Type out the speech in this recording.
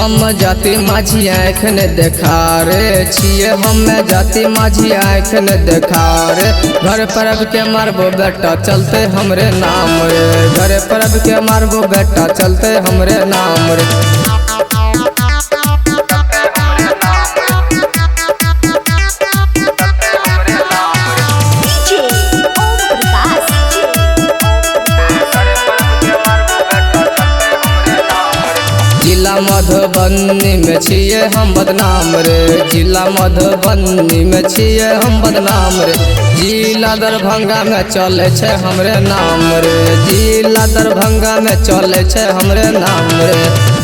हम जाति माझी आँख ने देखा रे, छिए हम जाति माझी आँख ने देखा रे। घर परब के मारबो बेटा चलते हमरे नाम रे, घर परब के मारबो बेटा चलते हमरे नाम रे। जिला मधुबनी में छिए हम बदनाम रे, जिला मधुबनी में छिए हम बदनाम रे। जिला दरभंगा में चले छे हमरे नाम रे, जिला दरभंगा में चले छे हमरे नाम रे।